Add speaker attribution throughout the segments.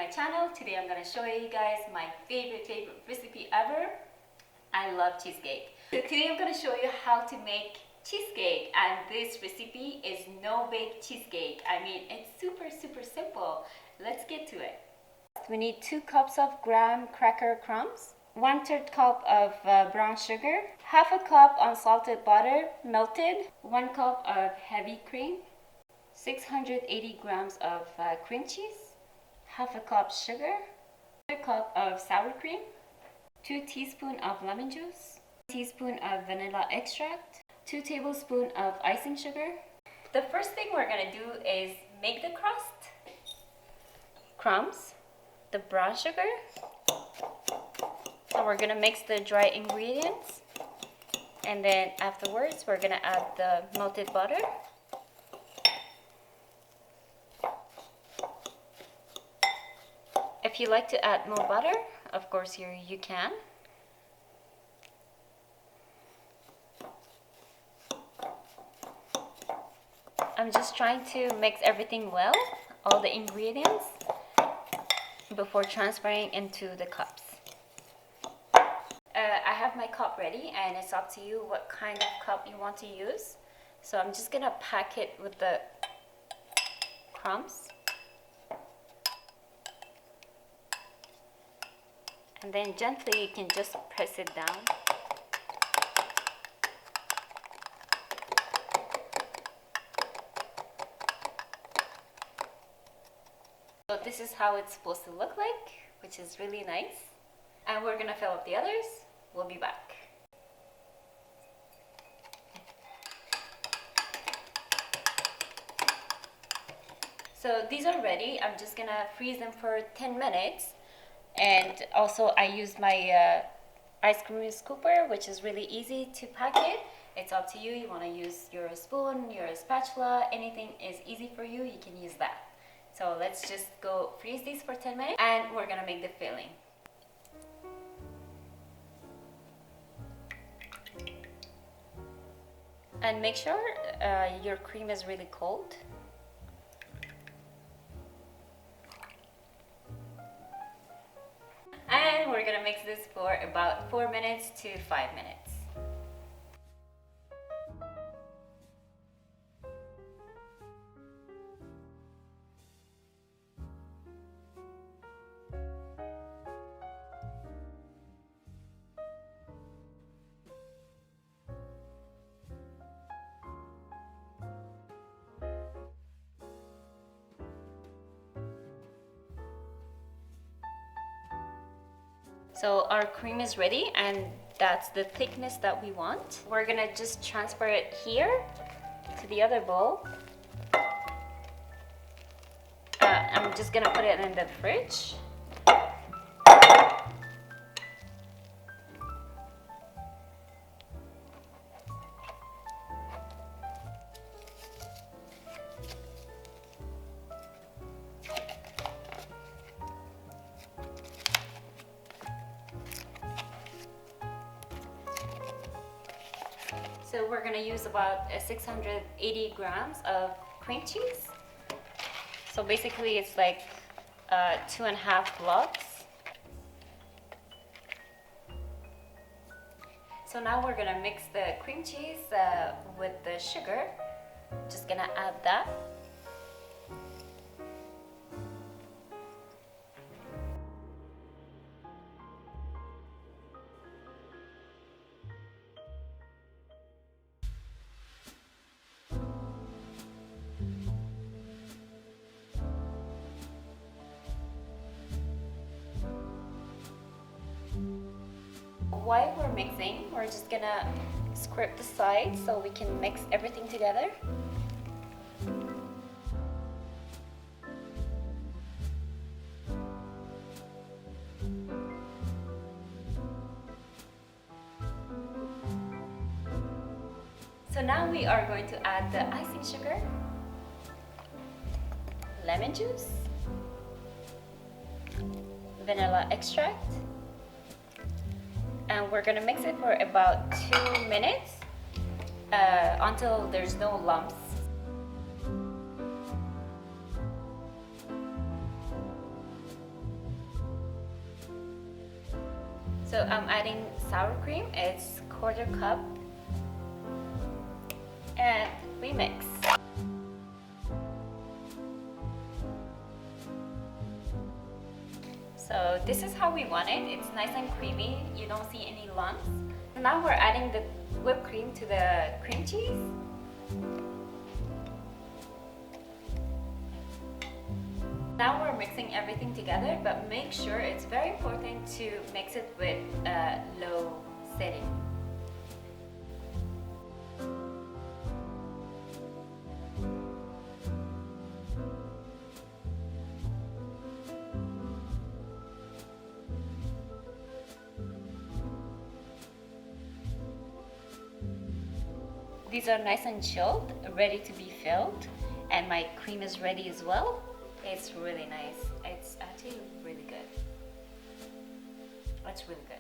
Speaker 1: my channel. Today I'm gonna show you guys my favorite recipe ever. I love cheesecake. So today I'm gonna show you how to make cheesecake, and this recipe is no bake cheesecake. I mean, it's super simple. Let's get to it. We need 2 cups of graham cracker crumbs, 1/3 cup of brown sugar, half a cup unsalted butter melted, 1 cup of heavy cream, 680 grams of cream cheese, half a cup sugar, 1 cup of sour cream, 2 teaspoons of lemon juice, 1 teaspoon of vanilla extract, 2 tablespoons of icing sugar. The first thing we're gonna do is make the crust, crumbs, the brown sugar. So we're gonna mix the dry ingredients, and then afterwards we're gonna add the melted butter. If you like to add more butter, of course you can. I'm just trying to mix everything well, all the ingredients, before transferring into the cups. I have my cup ready, and it's up to you what kind of cup you want to use. So I'm just gonna pack it with the crumbs. And then gently you can just press it down. So this is how it's supposed to look like, which is really nice. And we're gonna fill up the others. We'll be back. So these are ready. I'm just gonna freeze them for 10 minutes. And also I use my ice cream scooper, which is really easy to pack it. It's up to you. You want to use your spoon, your spatula, anything is easy for you, you can use that. So let's just go freeze these for 10 minutes, and we're gonna make the filling. And make sure your cream is really cold. And we're gonna mix this for about 4 minutes to 5 minutes. So our cream is ready, and that's the thickness that we want. We're gonna just transfer it here to the other bowl. I'm just gonna put it in the fridge. So we're gonna use about 680 grams of cream cheese. So basically it's like 2.5 blocks. So now we're gonna mix the cream cheese with the sugar. Just gonna add that. While we're mixing, we're just gonna scrape the sides so we can mix everything together. So now we are going to add the icing sugar, lemon juice, vanilla extract, and we're gonna mix it for about 2 minutes until there's no lumps. So I'm adding sour cream. It's 1/4 cup. And we mix. So this is how we want it. It's nice and creamy. You don't see any lumps. Now we're adding the whipped cream to the cream cheese. Now we're mixing everything together, but make sure it's very important to mix it with a low setting. These are nice and chilled, ready to be filled, and my cream is ready as well. It's really nice. It's actually really good. It's really good.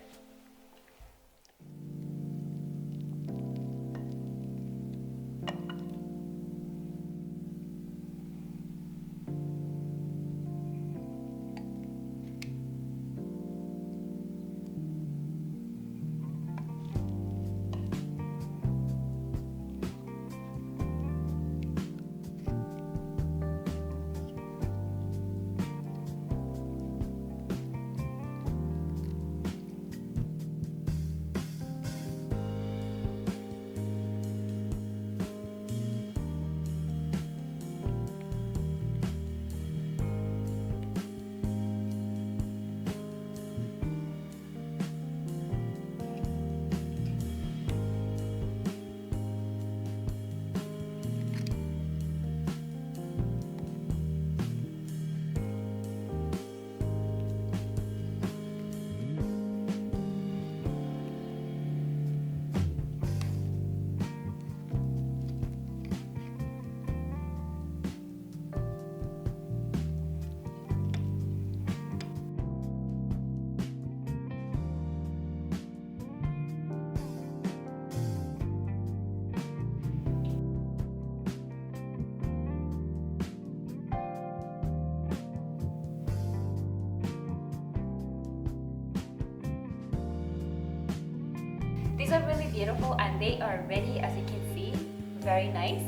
Speaker 1: These are really beautiful and they are ready, as you can see, very nice.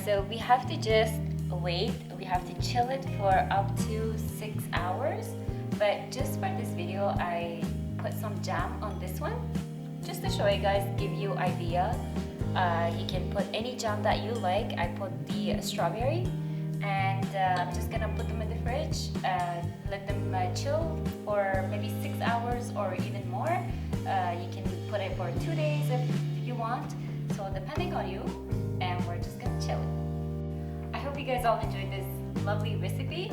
Speaker 1: So we have to just wait, we have to chill it for up to 6 hours. But just for this video, I put some jam on this one, just to show you guys, give you idea. You can put any jam that you like. I put the strawberry, and I'm just gonna put them in the fridge, let them chill for maybe 6 hours or even more. You can put it for 2 days if you want, so depending on you, and we're just gonna chill it. I hope you guys all enjoyed this lovely recipe.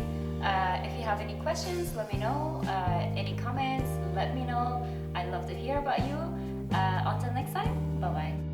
Speaker 1: If you have any questions, let me know. Any comments, let me know. I'd love to hear about you. Until next time, bye bye.